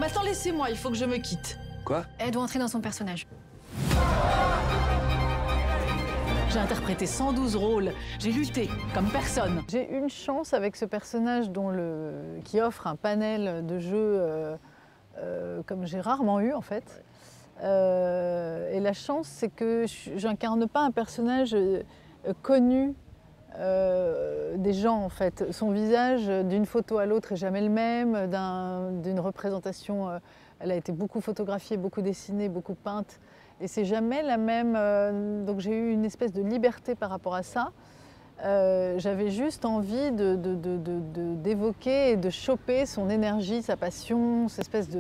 Maintenant, laissez-moi, il faut que je me quitte. Quoi? Elle doit entrer dans son personnage. J'ai interprété 112 rôles, j'ai lutté comme personne. J'ai une chance avec ce personnage qui offre un panel de jeux comme j'ai rarement eu en fait. Et la chance, c'est que j'incarne pas un personnage connu des gens en fait. Son visage d'une photo à l'autre est jamais le même, d'une représentation, elle a été beaucoup photographiée, beaucoup dessinée, beaucoup peinte. Et c'est jamais la même, donc j'ai eu une espèce de liberté par rapport à ça. J'avais juste envie d'évoquer et de choper son énergie, sa passion, cette espèce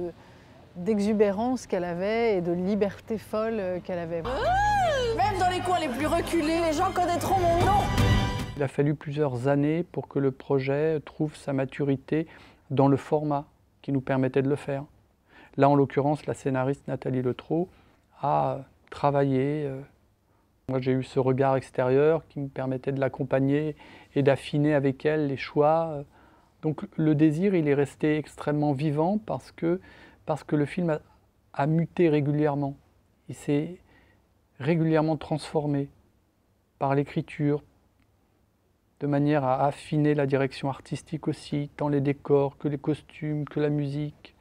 d'exubérance qu'elle avait et de liberté folle qu'elle avait. Même dans les coins les plus reculés, les gens connaîtront mon nom. Il a fallu plusieurs années pour que le projet trouve sa maturité dans le format qui nous permettait de le faire. Là, en l'occurrence, la scénariste Nathalie Letreau a travaillé. Moi, j'ai eu ce regard extérieur qui me permettait de l'accompagner et d'affiner avec elle les choix. Donc le désir, il est resté extrêmement vivant parce que le film a muté régulièrement. Il s'est régulièrement transformé par l'écriture, de manière à affiner la direction artistique aussi, tant les décors que les costumes, que la musique.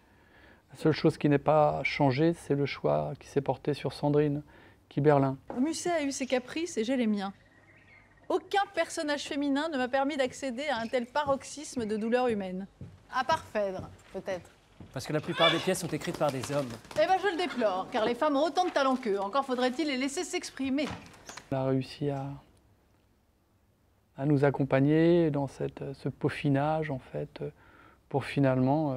La seule chose qui n'est pas changée, c'est le choix qui s'est porté sur Sandrine Kiberlin. Musset a eu ses caprices et j'ai les miens. Aucun personnage féminin ne m'a permis d'accéder à un tel paroxysme de douleur humaine. À part Phèdre, peut-être. Parce que la plupart des pièces sont écrites par des hommes. Eh ben je le déplore, car les femmes ont autant de talent qu'eux. Encore faudrait-il les laisser s'exprimer. On a réussi à nous accompagner dans ce peaufinage, en fait, pour finalement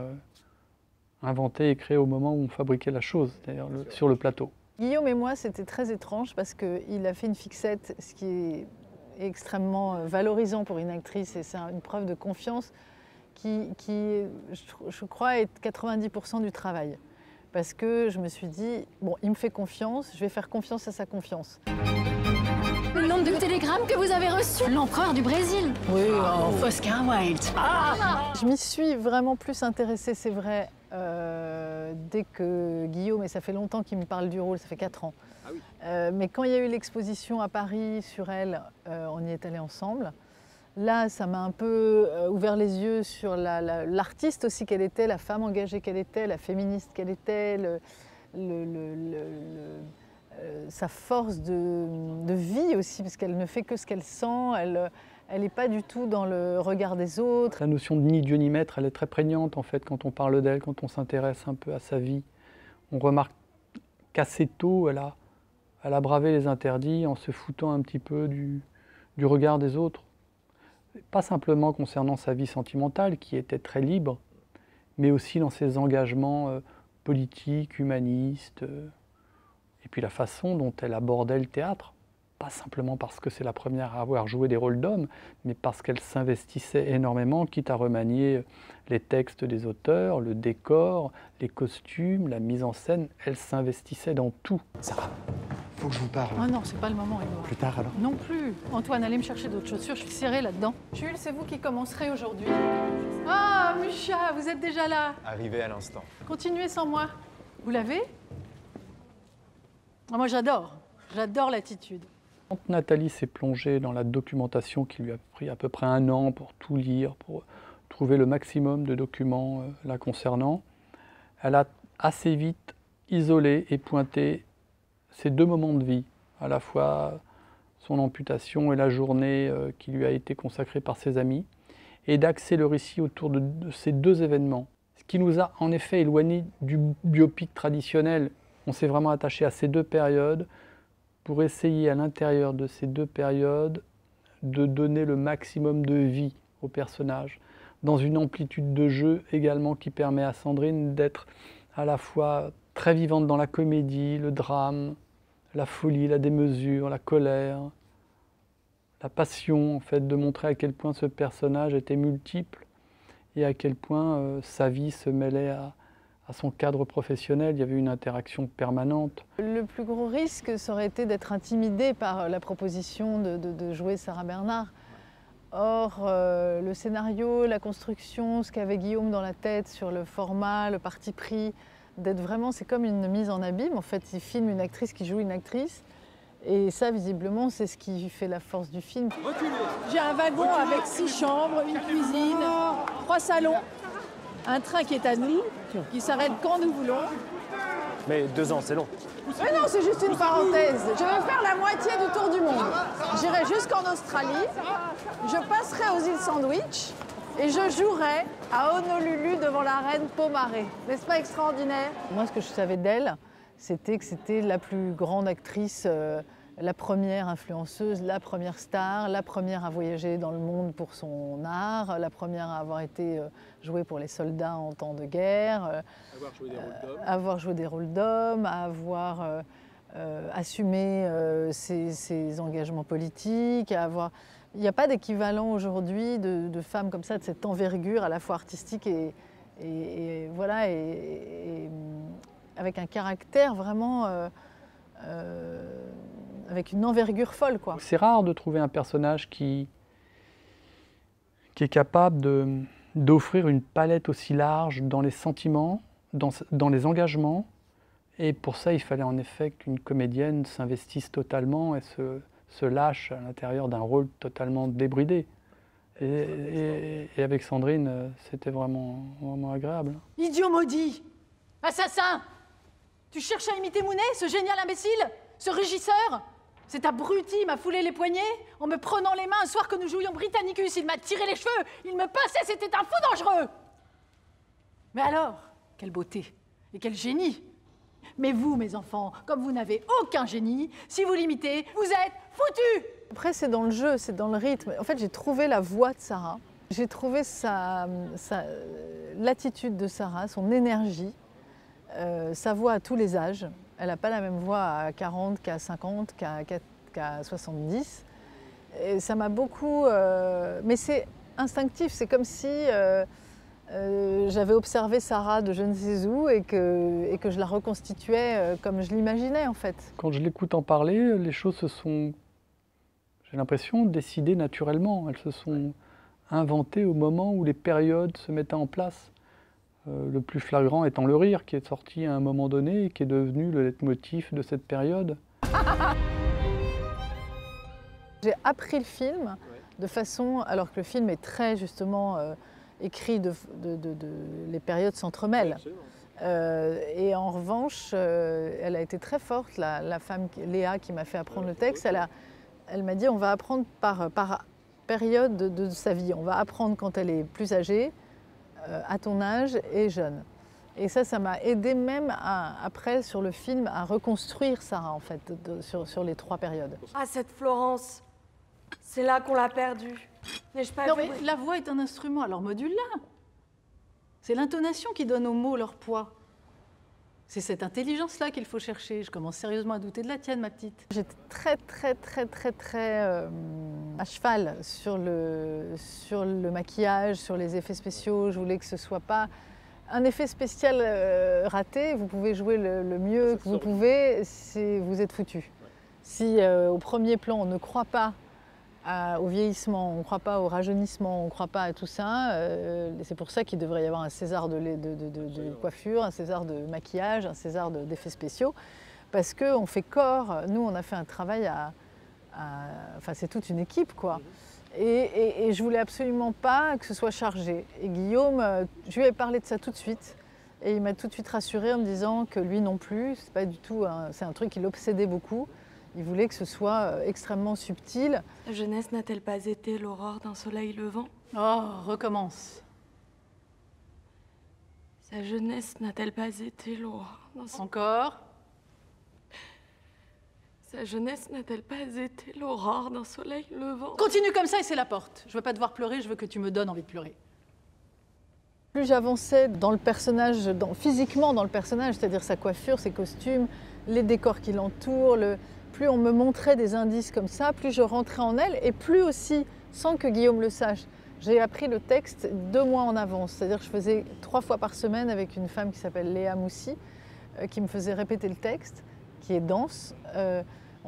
inventer et créer au moment où on fabriquait la chose, c'est-à-dire sur le plateau. Guillaume et moi, c'était très étrange parce qu'il a fait une fixette, ce qui est extrêmement valorisant pour une actrice et c'est une preuve de confiance qui je crois, est 90% du travail. Parce que je me suis dit, bon, il me fait confiance, je vais faire confiance à sa confiance. Le nombre de télégrammes que vous avez reçus. L'empereur du Brésil. Oui, Oscar Wilde. Je m'y suis vraiment plus intéressée, c'est vrai, dès que Guillaume, et ça fait longtemps qu'il me parle du rôle, ça fait 4 ans. Ah oui. Mais quand il y a eu l'exposition à Paris sur elle, on y est allés ensemble. Là, ça m'a un peu ouvert les yeux sur l'artiste aussi qu'elle était, la femme engagée qu'elle était, la féministe qu'elle était, sa force de vie aussi, parce qu'elle ne fait que ce qu'elle sent, elle n'est pas du tout dans le regard des autres. La notion de ni Dieu ni maître, elle est très prégnante en fait quand on parle d'elle, quand on s'intéresse un peu à sa vie. On remarque qu'assez tôt, elle a bravé les interdits en se foutant un petit peu du regard des autres. Pas simplement concernant sa vie sentimentale, qui était très libre, mais aussi dans ses engagements politiques, humanistes, et puis la façon dont elle abordait le théâtre. Pas simplement parce que c'est la première à avoir joué des rôles d'hommes, mais parce qu'elle s'investissait énormément, quitte à remanier les textes des auteurs, le décor, les costumes, la mise en scène. Elle s'investissait dans tout. Sarah, faut que je vous parle. Oh non, c'est pas le moment, Édouard. Plus tard alors. Non plus. Antoine, allez me chercher d'autres chaussures, je suis serrée là-dedans. Jules, c'est vous qui commencerez aujourd'hui. Ah, Mucha, vous êtes déjà là. Arrivé à l'instant. Continuez sans moi. Vous l'avez? Ah, moi, j'adore l'attitude. Quand Nathalie s'est plongée dans la documentation qui lui a pris à peu près 1 an pour tout lire, pour trouver le maximum de documents la concernant, elle a assez vite isolé et pointé ces 2 moments de vie, à la fois son amputation et la journée qui lui a été consacrée par ses amis, et d'axer le récit autour de ces 2 événements. Ce qui nous a en effet éloignés du biopic traditionnel. On s'est vraiment attaché à ces 2 périodes, pour essayer à l'intérieur de ces 2 périodes de donner le maximum de vie au personnage, dans une amplitude de jeu également qui permet à Sandrine d'être à la fois très vivante dans la comédie, le drame, la folie, la démesure, la colère, la passion, en fait, de montrer à quel point ce personnage était multiple et à quel point sa vie se mêlait à son cadre professionnel. Il y avait une interaction permanente. Le plus gros risque, ça aurait été d'être intimidée par la proposition de jouer Sarah Bernard. Or, le scénario, la construction, ce qu'avait Guillaume dans la tête sur le format, le parti pris, d'être vraiment, c'est comme une mise en abîme. En fait, il filme une actrice qui joue une actrice. Et ça, visiblement, c'est ce qui fait la force du film. J'ai un wagon avec 6 chambres, une cuisine, 3 salons, un train qui est à nous, qui s'arrête quand nous voulons. Mais 2 ans, c'est long. Mais non, c'est juste une parenthèse. Je vais faire la moitié du tour du monde. J'irai jusqu'en Australie, je passerai aux îles Sandwich et je jouerai à Honolulu devant la reine Pomaré. N'est-ce pas extraordinaire? Moi, ce que je savais d'elle, c'était que c'était la plus grande actrice, la première influenceuse, la première star, la première à voyager dans le monde pour son art, la première à avoir été jouée pour les soldats en temps de guerre, avoir joué des rôles d'hommes, à avoir assumé ses engagements politiques, à avoir... Il n'y a pas d'équivalent aujourd'hui de femmes comme ça, de cette envergure à la fois artistique et voilà, et avec un caractère vraiment, avec une envergure folle, quoi. C'est rare de trouver un personnage qui est capable d'offrir une palette aussi large dans les sentiments, dans les engagements. Et pour ça, il fallait en effet qu'une comédienne s'investisse totalement et se lâche à l'intérieur d'un rôle totalement débridé. Et avec Sandrine, c'était vraiment agréable. Idiot maudit! Assassin! Tu cherches à imiter Mounet, ce génial imbécile? Ce régisseur? Cet abruti m'a foulé les poignets en me prenant les mains un soir que nous jouions Britannicus. Il m'a tiré les cheveux, il me passait, c'était un fou dangereux! Mais alors, quelle beauté et quel génie! Mais vous, mes enfants, comme vous n'avez aucun génie, si vous l'imitez, vous êtes foutus! Après, c'est dans le jeu, c'est dans le rythme. En fait, j'ai trouvé la voix de Sarah. J'ai trouvé l'attitude de Sarah, son énergie, sa voix à tous les âges. Elle n'a pas la même voix à 40 qu'à 50, qu'à 70. Et ça m'a beaucoup... mais c'est instinctif, c'est comme si j'avais observé Sarah de je ne sais où et que je la reconstituais comme je l'imaginais, en fait. Quand je l'écoute en parler, les choses se sont, j'ai l'impression, décidées naturellement. Elles se sont inventées au moment où les périodes se mettaient en place. Le plus flagrant étant le rire, qui est sorti à un moment donné et qui est devenu le leitmotiv de cette période. J'ai appris le film de façon, alors que le film est très justement écrit, les périodes s'entremêlent. Et en revanche, elle a été très forte, la femme, Léa, qui m'a fait apprendre le texte. Elle m'a dit on va apprendre par période de sa vie. On va apprendre quand elle est plus âgée, à ton âge et jeune. Et ça m'a aidé même après sur le film à reconstruire Sarah en fait sur les 3 périodes. Ah, cette Florence, c'est là qu'on l'a perdue. N'ai-je pas Non vu mais la voix est un instrument, alors module-la. C'est l'intonation qui donne aux mots leur poids. C'est cette intelligence-là qu'il faut chercher. Je commence sérieusement à douter de la tienne, ma petite. J'étais très à cheval sur le maquillage, sur les effets spéciaux. Je voulais que ce soit pas un effet spécial raté. Vous pouvez jouer le mieux que vous pouvez, vous êtes foutu. Si au premier plan on ne croit pas au vieillissement, on ne croit pas au rajeunissement, on ne croit pas à tout ça. C'est pour ça qu'il devrait y avoir un César de coiffure, un César de maquillage, un César d'effets spéciaux. Parce qu'on fait corps, nous on a fait un travail enfin c'est toute une équipe quoi. Et je voulais absolument pas que ce soit chargé. Et Guillaume, je lui ai parlé de ça tout de suite. Et il m'a tout de suite rassurée en me disant que lui non plus, c'est pas du tout, c'est un truc qui l'obsédait beaucoup. Il voulait que ce soit extrêmement subtil. La jeunesse n'a-t-elle pas été l'aurore d'un soleil levant? Oh, recommence. Sa jeunesse n'a-t-elle pas été l'aurore d'un soleil... Encore. Sa jeunesse n'a-t-elle pas été l'aurore d'un soleil levant? Continue comme ça et c'est la porte. Je veux pas devoir pleurer, je veux que tu me donnes envie de pleurer. Plus j'avançais dans le personnage, physiquement dans le personnage, c'est-à-dire sa coiffure, ses costumes, les décors qui l'entourent, plus on me montrait des indices comme ça, plus je rentrais en elle et plus aussi, sans que Guillaume le sache, j'ai appris le texte 2 mois en avance. C'est-à-dire que je faisais 3 fois par semaine avec une femme qui s'appelle Léa Moussi, qui me faisait répéter le texte, qui est dense.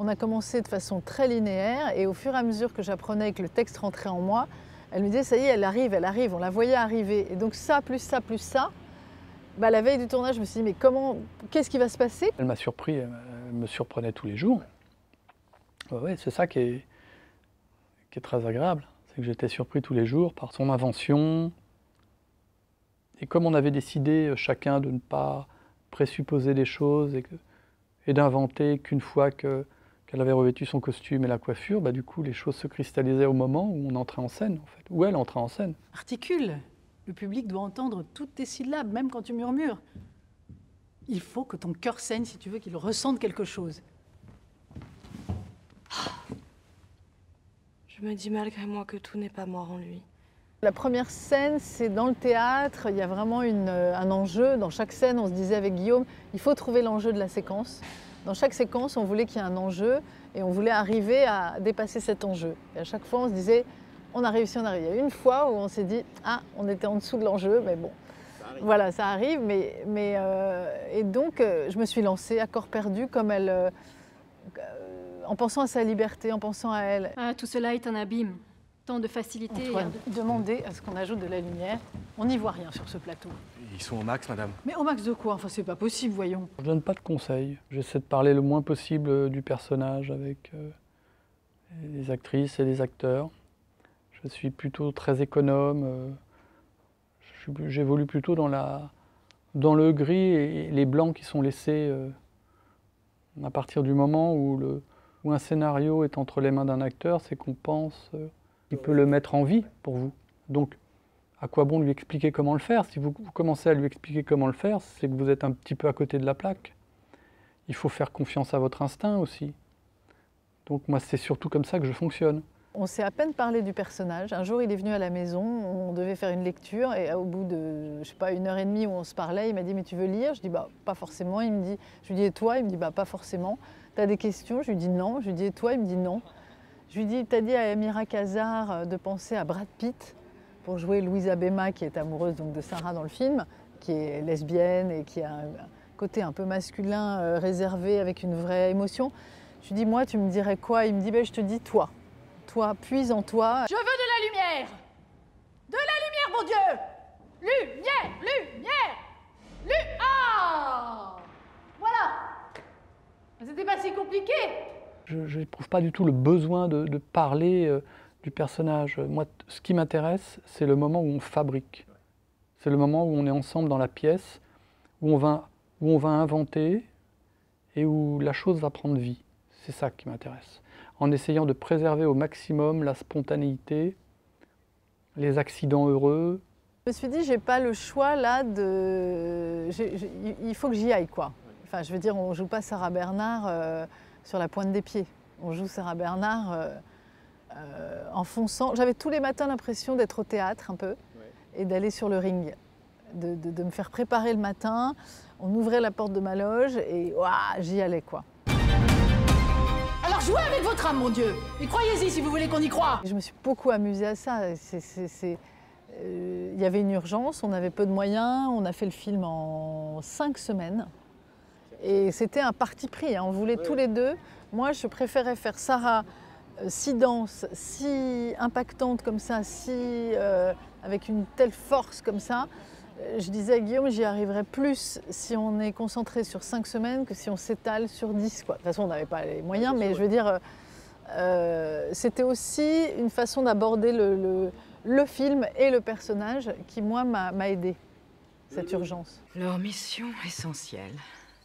On a commencé de façon très linéaire et au fur et à mesure que j'apprenais et que le texte rentrait en moi, elle me disait ça y est, elle arrive, on la voyait arriver. Et donc ça, plus ça, plus ça, bah, la veille du tournage, je me suis dit mais qu'est-ce qui va se passer? Elle m'a surpris, elle me surprenait tous les jours. Ouais, c'est ça qui est très agréable, c'est que j'étais surpris tous les jours par son invention. Et comme on avait décidé chacun de ne pas présupposer des choses et d'inventer qu'une fois qu'elle avait revêtu son costume et la coiffure, bah, du coup les choses se cristallisaient au moment où on entrait en scène, en fait, où elle entrait en scène. Articule. Le public doit entendre toutes tes syllabes, même quand tu murmures. Il faut que ton cœur saigne si tu veux qu'il ressente quelque chose. Je me dis malgré moi que tout n'est pas mort en lui. La première scène, c'est dans le théâtre, il y a vraiment un enjeu. Dans chaque scène, on se disait avec Guillaume, il faut trouver l'enjeu de la séquence. Dans chaque séquence, on voulait qu'il y ait un enjeu et on voulait arriver à dépasser cet enjeu. Et à chaque fois, on se disait, on a réussi, on arrive. Il y a une fois où on s'est dit, ah, on était en dessous de l'enjeu, mais bon, voilà, ça arrive. Et donc, je me suis lancée à corps perdu, comme elle, en pensant à sa liberté, en pensant à elle. Ah, tout cela est un abîme. Tant de facilité. Antoine, demandez à ce qu'on ajoute de la lumière. On n'y voit rien sur ce plateau. Ils sont au max, madame. Mais au max de quoi? Enfin, c'est pas possible, voyons. Je ne donne pas de conseils, j'essaie de parler le moins possible du personnage avec les actrices et les acteurs. Je suis plutôt très économe, j'évolue plutôt dans le gris et les blancs qui sont laissés à partir du moment où un scénario est entre les mains d'un acteur, c'est qu'on pense qu'il peut le mettre en vie pour vous. Donc, à quoi bon lui expliquer comment le faire? Si vous commencez à lui expliquer comment le faire, c'est que vous êtes un petit peu à côté de la plaque. Il faut faire confiance à votre instinct aussi. Donc moi, c'est surtout comme ça que je fonctionne. On s'est à peine parlé du personnage. Un jour, il est venu à la maison, on devait faire une lecture et au bout de, je sais pas, 1h30 où on se parlait, il m'a dit « mais tu veux lire ?» Je dis « bah pas forcément ». Je lui dis « et toi ?» Il me dit « bah pas forcément ». « T'as des questions ?» Je lui dis « non ». Je lui dis « et toi ?» Il me dit « non ». Je lui dis « t'as dit à Amira Kazar de penser à Brad Pitt pour jouer Louisa Bema qui est amoureuse donc, de Sarah dans le film, qui est lesbienne et qui a un côté un peu masculin réservé avec une vraie émotion. Je lui dis « moi tu me dirais quoi ?» Il me dit bah, « je te dis toi. Toi, puise en toi. » Je veux de la lumière! De la lumière, mon Dieu! Lumière! Ah! Voilà! C'était pas si compliqué! Je n'éprouve pas du tout le besoin de parler du personnage. Moi, ce qui m'intéresse, c'est le moment où on fabrique. C'est le moment où on est ensemble dans la pièce, où on va inventer et où la chose va prendre vie. C'est ça qui m'intéresse. En essayant de préserver au maximum la spontanéité, les accidents heureux. Je me suis dit, j'ai pas le choix là il faut que j'y aille quoi. Enfin, je veux dire, on joue pas Sarah Bernard sur la pointe des pieds. On joue Sarah Bernard en fonçant. J'avais tous les matins l'impression d'être au théâtre un peu et d'aller sur le ring, de me faire préparer le matin. On ouvrait la porte de ma loge et j'y allais quoi. Alors jouez avec votre âme, mon Dieu! Et croyez-y si vous voulez qu'on y croie! Je me suis beaucoup amusée à ça. Il y avait une urgence, on avait peu de moyens, on a fait le film en 5 semaines. Et c'était un parti pris, hein. On voulait tous les deux. Moi, je préférais faire Sarah si dense, si impactante comme ça, avec une telle force comme ça. Je disais à Guillaume, j'y arriverais plus si on est concentré sur 5 semaines que si on s'étale sur 10. Quoi. De toute façon, on n'avait pas les moyens, mais je veux dire, c'était aussi une façon d'aborder le film et le personnage qui, moi, m'a aidé, cette urgence. Leur mission essentielle,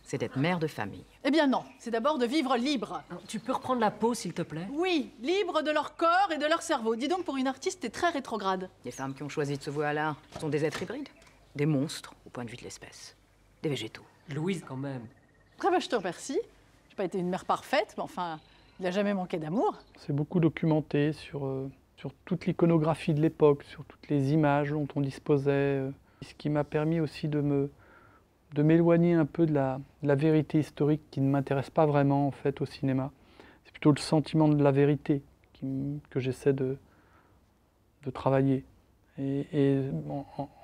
c'est d'être mère de famille. Eh bien non, c'est d'abord de vivre libre. Tu peux reprendre la peau, s'il te plaît? Oui, libre de leur corps et de leur cerveau. Dis donc, pour une artiste, t'es très rétrograde. Les femmes qui ont choisi de se vouer à l'art sont des êtres hybrides, des monstres au point de vue de l'espèce, des végétaux. Louise, quand même. Très bien, je te remercie. J'ai pas été une mère parfaite, mais enfin, il n'a jamais manqué d'amour. C'est beaucoup documenté sur toute l'iconographie de l'époque, sur toutes les images dont on disposait, ce qui m'a permis aussi de m'éloigner un peu de la vérité historique qui ne m'intéresse pas vraiment en fait au cinéma. C'est plutôt le sentiment de la vérité que j'essaie de travailler. Et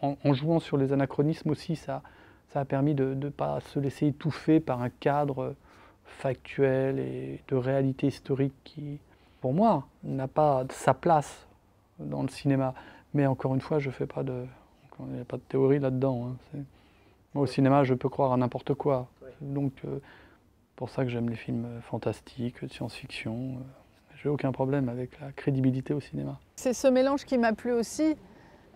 en jouant sur les anachronismes aussi, ça a permis de ne pas se laisser étouffer par un cadre factuel et de réalité historique qui, pour moi, n'a pas sa place dans le cinéma. Mais encore une fois, il n'y a pas de théorie là-dedans. Hein. Moi, au cinéma, je peux croire à n'importe quoi. Donc, pour ça que j'aime les films fantastiques, de science-fiction. J'ai aucun problème avec la crédibilité au cinéma. C'est ce mélange qui m'a plu aussi,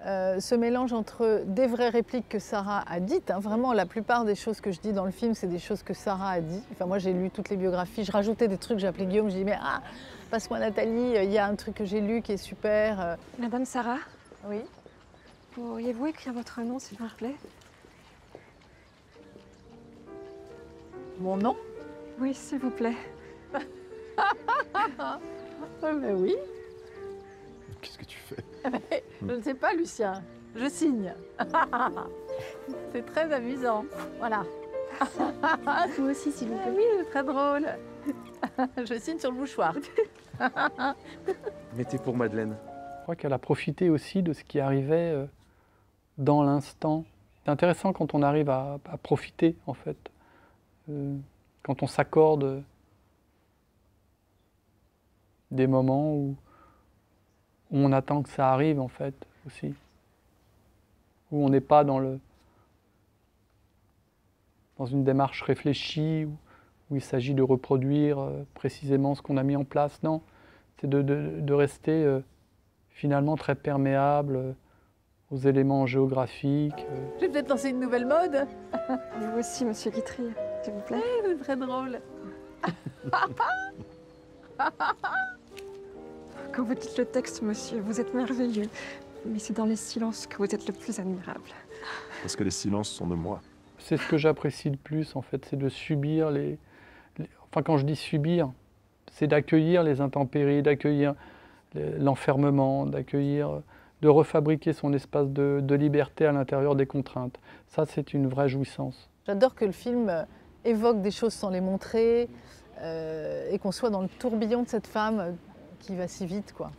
ce mélange entre des vraies répliques que Sarah a dites. Hein. Vraiment, la plupart des choses que je dis dans le film, c'est des choses que Sarah a dit. Enfin, moi, j'ai lu toutes les biographies, je rajoutais des trucs, j'appelais Guillaume, je dis mais passe-moi Nathalie, il y a un truc que j'ai lu qui est super. Madame Sarah, Oui. pourriez-vous écrire votre nom, s'il vous plaît? Mon nom? Oui, s'il vous plaît. Mais oui. Qu'est-ce que tu fais? Je ne sais pas, Lucien. Je signe. C'est très amusant. Voilà. Vous aussi, s'il vous plaît. Oui, c'est très drôle. Je signe sur le mouchoir. Mettez pour Madeleine. Je crois qu'elle a profité aussi de ce qui arrivait dans l'instant. C'est intéressant quand on arrive à profiter, en fait. Quand on s'accorde des moments où on attend que ça arrive, en fait, aussi. Où on n'est pas dans une démarche réfléchie, où il s'agit de reproduire précisément ce qu'on a mis en place. Non, c'est de rester finalement très perméable aux éléments géographiques. Je vais peut-être lancer une nouvelle mode. Et vous aussi, monsieur Guitry, s'il vous plaît. C'est très drôle. Quand vous dites le texte, monsieur, vous êtes merveilleux. Mais c'est dans les silences que vous êtes le plus admirable. Parce que les silences sont de moi. C'est ce que j'apprécie le plus, en fait, c'est de subir Enfin, quand je dis subir, c'est d'accueillir les intempéries, d'accueillir l'enfermement, de refabriquer son espace de liberté à l'intérieur des contraintes. Ça, c'est une vraie jouissance. J'adore que le film évoque des choses sans les montrer et qu'on soit dans le tourbillon de cette femme qui va si vite, quoi.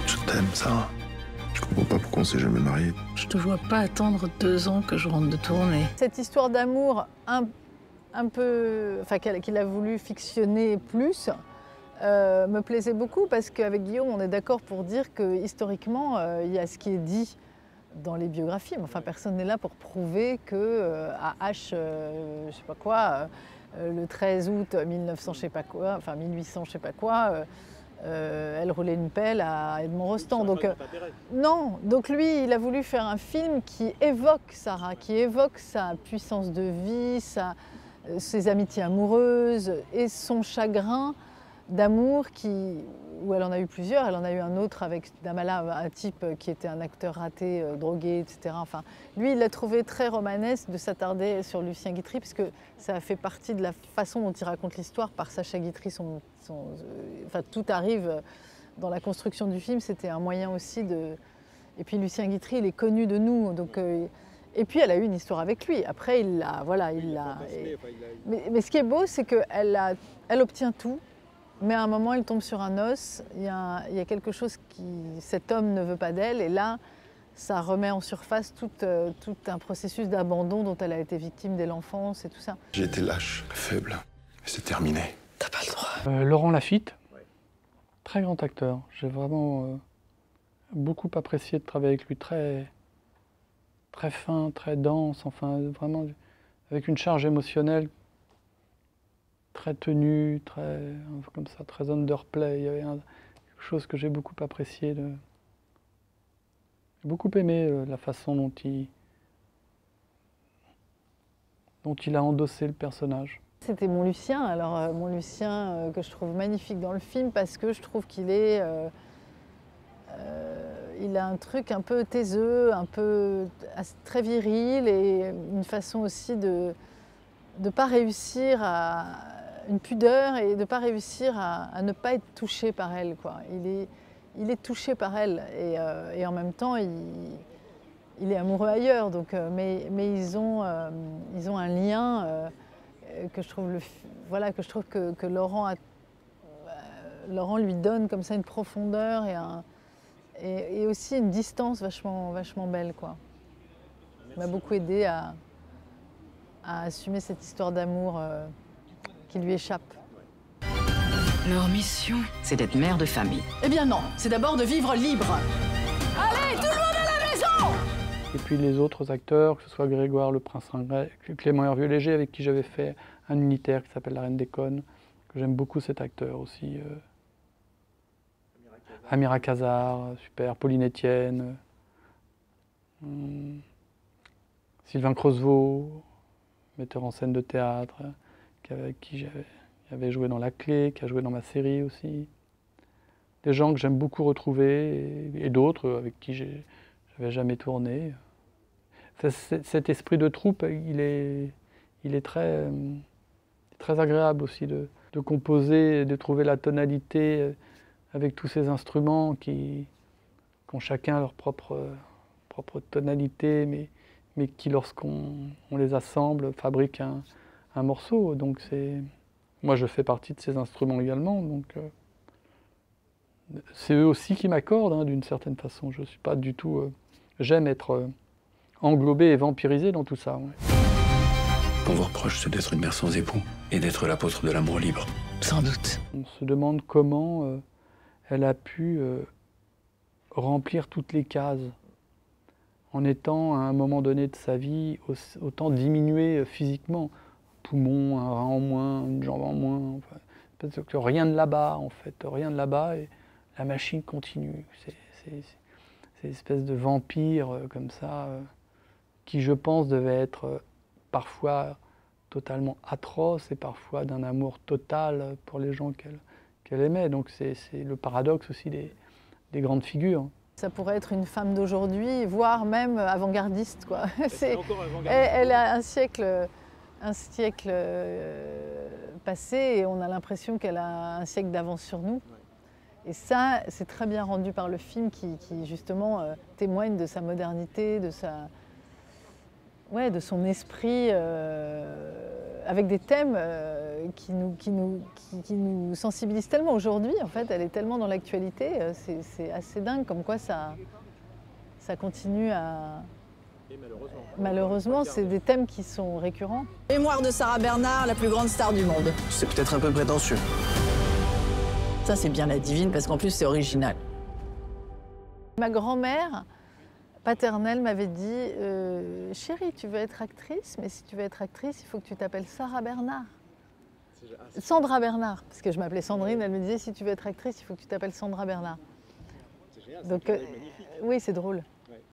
Je t'aime, Sarah. Je comprends pas pourquoi on s'est jamais mariés. Je te vois pas attendre 2 ans que je rentre de tournée. Cette histoire d'amour un peu, enfin qu'il a voulu fictionner plus, me plaisait beaucoup parce qu'avec Guillaume, on est d'accord pour dire que historiquement, il y a ce qui est dit dans les biographies. Mais enfin, personne n'est là pour prouver que à H, je sais pas quoi, le 13 août 1900, je sais pas quoi, enfin 1800, je sais pas quoi. Elle roulait une pelle à Edmond-Rostand. Donc, non, donc lui, il a voulu faire un film qui évoque Sarah, qui évoque sa puissance de vie, ses amitiés amoureuses et son chagrin d'amour où elle en a eu plusieurs. Elle en a eu un autre avec Damala, un type qui était un acteur raté, drogué, etc. Enfin, lui, il l'a trouvé très romanesque de s'attarder sur Lucien Guitry, puisque ça a fait partie de la façon dont il raconte l'histoire par Sacha Guitry. Enfin, tout arrive dans la construction du film, c'était un moyen aussi de... Et puis Lucien Guitry, il est connu de nous, donc... Et puis elle a eu une histoire avec lui. Après, il l'a... Voilà, il l'a... Mais ce qui est beau, c'est qu'elle obtient tout. Mais à un moment, il tombe sur un os, il y a quelque chose cet homme ne veut pas d'elle, et là, ça remet en surface tout un processus d'abandon dont elle a été victime dès l'enfance et tout ça. J'ai été lâche, faible, et c'est terminé. T'as pas le droit. Laurent Lafitte, très grand acteur. J'ai vraiment beaucoup apprécié de travailler avec lui, très fin, très dense, enfin vraiment avec une charge émotionnelle très tenue, comme ça, très underplay. Il y avait quelque chose que j'ai beaucoup apprécié. J'ai beaucoup aimé la façon dont il a endossé le personnage. C'était mon Lucien, alors mon Lucien que je trouve magnifique dans le film parce que je trouve qu'il est... il a un truc un peu taiseux, un peu très viril et une façon aussi de ne pas réussir à... une pudeur et de ne pas réussir à ne pas être touché par elle, quoi. Il est touché par elle et en même temps il est amoureux ailleurs. Donc, mais ils ont un lien que je trouve que Laurent lui donne comme ça une profondeur et aussi une distance vachement belle, quoi. Il m'a beaucoup aidé à assumer cette histoire d'amour qui lui échappe. Leur mission, c'est d'être mère de famille. Eh bien non, c'est d'abord de vivre libre. Allez, tout le monde à la maison! Et puis les autres acteurs, que ce soit Grégoire le Prince Ringlet, Clément Hervieux-Léger, avec qui j'avais fait un unitaire qui s'appelle La Reine des Cônes, que j'aime beaucoup cet acteur aussi. Amira Kazar, super, Pauline Etienne, Sylvain Creusevaux, metteur en scène de théâtre, avec qui j'avais joué dans La Clé, qui a joué dans ma série aussi. Des gens que j'aime beaucoup retrouver et d'autres avec qui j'avais jamais tourné. Cet esprit de troupe, il est très agréable aussi de composer, de trouver la tonalité avec tous ces instruments qui ont chacun leur propre tonalité, mais qui, lorsqu'on les assemble, fabriquent un morceau. Donc moi, je fais partie de ces instruments également. Donc c'est eux aussi qui m'accordent, hein, d'une certaine façon. Je suis pas du tout. J'aime être englobé et vampirisé dans tout ça. Ouais. Pour vous reproche, c'est d'être une mère sans époux et d'être l'apôtre de l'amour libre. Sans doute. On se demande comment elle a pu remplir toutes les cases en étant, à un moment donné de sa vie, autant diminuée physiquement. Poumon, un rein en moins, une jambe en moins. Enfin, peut-être que rien de là-bas, en fait. Rien de là-bas, et la machine continue. C'est une espèce de vampire comme ça, qui, je pense, devait être parfois totalement atroce et parfois d'un amour total pour les gens qu'elle aimait. Donc c'est le paradoxe aussi des grandes figures. Ça pourrait être une femme d'aujourd'hui, voire même avant-gardiste, quoi. Elle a un siècle passé et on a l'impression qu'elle a un siècle d'avance sur nous. Et ça, c'est très bien rendu par le film qui justement témoigne de sa modernité, de son esprit, avec des thèmes qui nous sensibilisent tellement aujourd'hui. En fait, elle est tellement dans l'actualité, c'est assez dingue comme quoi ça continue à... Et malheureusement, c'est des thèmes qui sont récurrents. Mémoire de Sarah Bernard, la plus grande star du monde. C'est peut-être un peu prétentieux. Ça, c'est bien la divine, parce qu'en plus, c'est original. Ma grand-mère paternelle m'avait dit « Chérie, tu veux être actrice, mais si tu veux être actrice, il faut que tu t'appelles Sarah Bernard. » Sandra Bernard, parce que je m'appelais Sandrine, elle me disait « Si tu veux être actrice, il faut que tu t'appelles Sandra Bernard. » Donc, oui, c'est drôle.